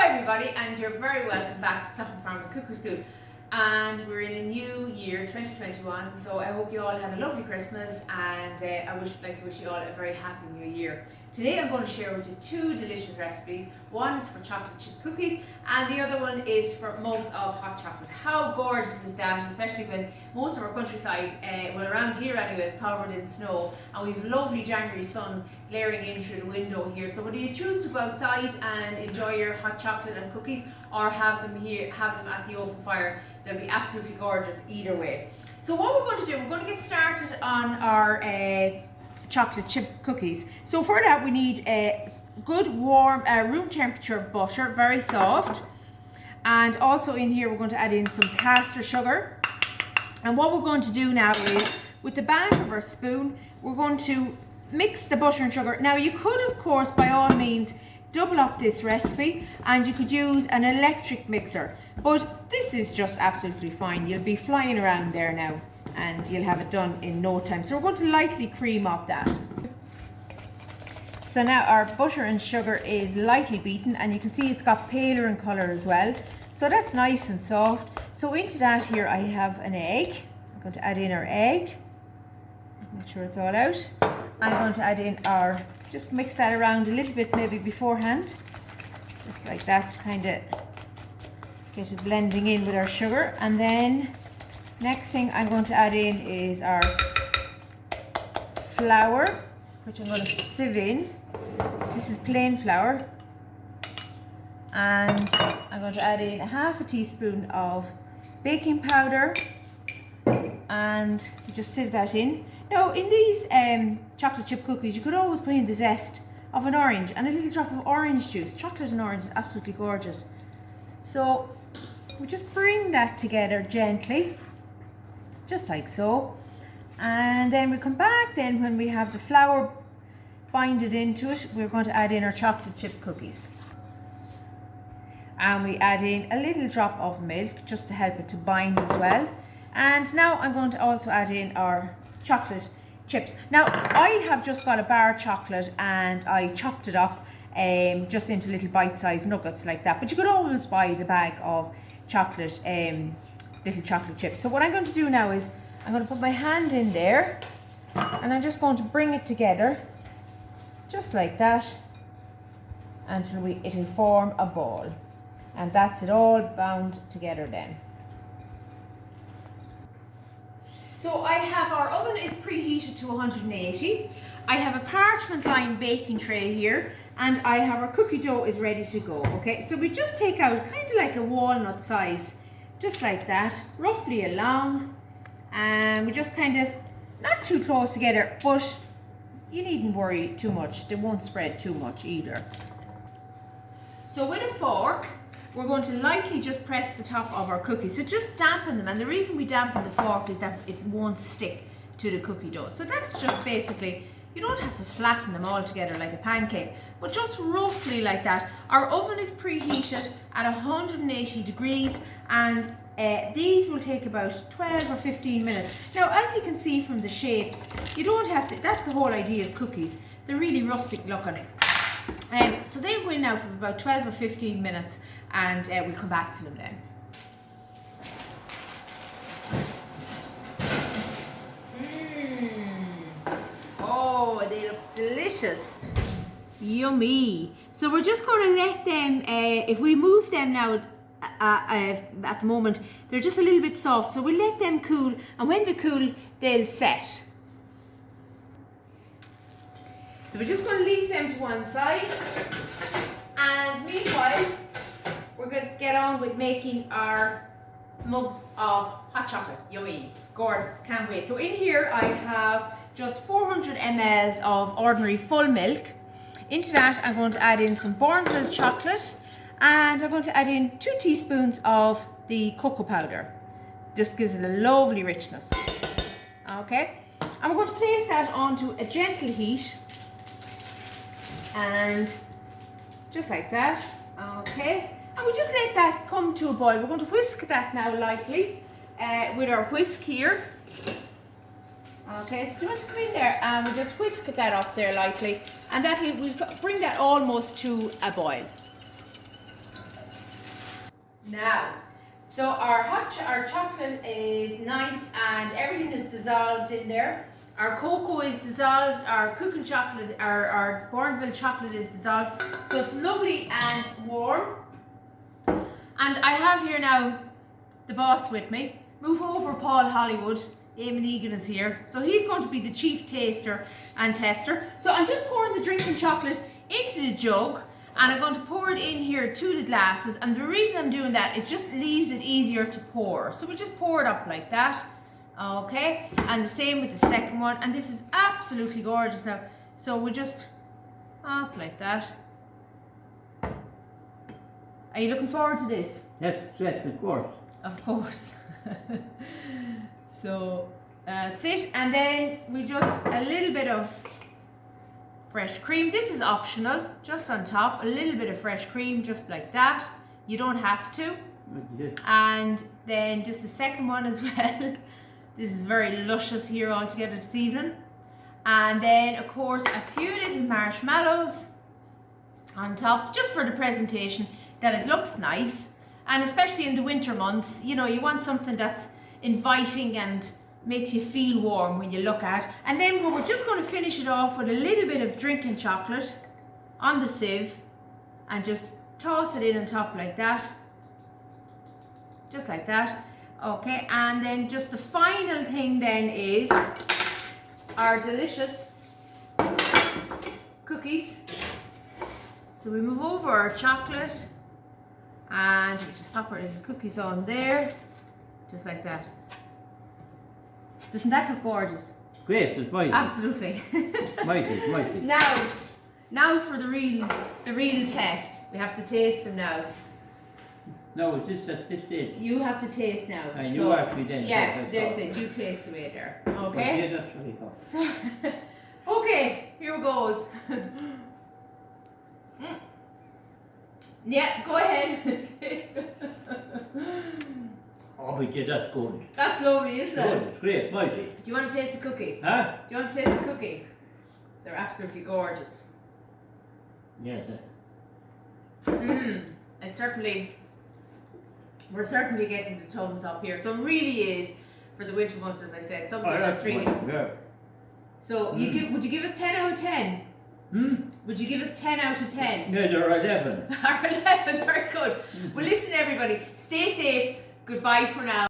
Hi everybody, and you're very welcome back to Cloughan Farm Cookery School. And we're in a new year, 2021, so I hope you all had a lovely Christmas, and I would like to wish you all a very happy new year. Today I'm going to share with you two delicious recipes. One is for chocolate chip cookies and the other one is for mugs of hot chocolate. How gorgeous is that, especially when most of our countryside, well around here anyway, is covered in snow, and we've lovely January sun glaring in through the window here. So whether you choose to go outside and enjoy your hot chocolate and cookies or have them here, have them at the open fire, they'll be absolutely gorgeous either way. So what we're going to do, we're going to get started on our chocolate chip cookies. So for that we need a good warm room temperature butter, very soft, and also in here we're going to add in some caster sugar. And what we're going to do now is, with the back of our spoon, we're going to mix the butter and sugar. Now you could of course by all means double up this recipe and you could use an electric mixer, but this is just absolutely fine. You'll be flying around there now and you'll have it done in no time. So we're going to lightly cream up that. So now our butter and sugar is lightly beaten, and you can see it's got paler in colour as well. So that's nice and soft. So into that here I have an egg. I'm going to add in our egg. Make sure it's all out. I'm going to add in our, just mix that around a little bit maybe beforehand. Just like that to kind of get it blending in with our sugar. And then next thing I'm going to add in is our flour, which I'm going to sieve in. This is plain flour. And I'm going to add in half a teaspoon of baking powder, and you just sieve that in. Now in these chocolate chip cookies you could always put in the zest of an orange and a little drop of orange juice. Chocolate and orange is absolutely gorgeous. So we just bring that together gently, just like so, and then we come back then when we have the flour binded into it. We're going to add in our chocolate chip cookies, and we add in a little drop of milk just to help it to bind as well. And now I'm going to also add in our chocolate chips. Now I have just got a bar of chocolate and I chopped it up just into little bite-sized nuggets like that, but you could always buy the bag of chocolate little chocolate chips. So what I'm going to do now is I'm going to put my hand in there and I'm just going to bring it together just like that until it'll form a ball, and that's it all bound together then. So I have, our oven is preheated to 180. I have a parchment lined baking tray here, and I have our cookie dough is ready to go. Okay, so we just take out kind of like a walnut size, just like that, roughly along, and we just kind of, not too close together, but you needn't worry too much. They won't spread too much either. So with a fork, we're going to lightly just press the top of our cookies. So just dampen them, and the reason we dampen the fork is that it won't stick to the cookie dough. So that's just basically, you don't have to flatten them all together like a pancake, but just roughly like that. Our oven is preheated at 180 degrees, and these will take about 12 or 15 minutes. Now as you can see from the shapes, you don't have to, that's the whole idea of cookies. They're really rustic looking. So they will now for about 12 or 15 minutes, and we'll come back to them then. Oh, they look delicious. Yummy. So we're just going to let them, if we move them now, at the moment, they're just a little bit soft. So we'll let them cool, and when they're cool, they'll set. So we're just going to leave them to one side, and meanwhile we're going to get on with making our mugs of hot chocolate. Yummy, gorgeous, can't wait. So in here I have just 400 ml of ordinary full milk. Into that I'm going to add in some Bourneville chocolate, and I'm going to add in 2 teaspoons of the cocoa powder. Just gives it a lovely richness. Okay, and we're going to place that onto a gentle heat, and just like that. Okay, and we just let that come to a boil. We're going to whisk that now lightly with our whisk here. Okay, so you want to come in there and we just whisk that up there lightly, and that will bring that almost to a boil. Now, so our chocolate is nice and everything is dissolved in there. Our cocoa is dissolved, our cooking chocolate, our Bourneville chocolate is dissolved. So it's lovely and warm. And I have here now the boss with me. Move over, Paul Hollywood. Eamon Egan is here. So he's going to be the chief taster and tester. So I'm just pouring the drinking chocolate into the jug and I'm going to pour it in here to the glasses. And the reason I'm doing that, it just leaves it easier to pour. So we'll just pour it up like that. Okay, and the same with the second one. And this is absolutely gorgeous now. So we'll just up like that. Are you looking forward to this? Yes, of course. Of course. So that's it. And then we just a little bit of fresh cream. This is optional, just on top. A little bit of fresh cream, just like that. You don't have to. And then just the second one as well. This is very luscious here all together this evening. And then of course a few little marshmallows on top, just for the presentation, that it looks nice. And especially in the winter months, you know, you want something that's inviting and makes you feel warm when you look at. And then we're just going to finish it off with a little bit of drinking chocolate on the sieve and just toss it in on top like that. Just like that. Okay, and then just the final thing then is our delicious cookies. So we move over our chocolate and we just pop our little cookies on there, just like that. Doesn't that look gorgeous? Great, it's mighty. Absolutely. Mighty. Now for the real test. We have to taste them now. No, is this at this stage? You have to taste now. And you ask me then. Yeah, there's it. You taste away there. Okay? Yeah, that's very hot. So, okay, here it goes. Yeah, go ahead. Taste it. Oh, but yeah, that's good. That's lovely, isn't Good, it? it's great, mighty. Do you want to taste the cookie? Huh? Do you want to taste the cookie? They're absolutely gorgeous. Yeah. We're certainly getting the thumbs up here. So it really is, for the winter months, as I said, something that's really. Yeah. So would you give us 10 out of 10? Would you give us 10 out of 10? Yeah, they're 11. Or 11, very good. Well, listen everybody, stay safe, goodbye for now.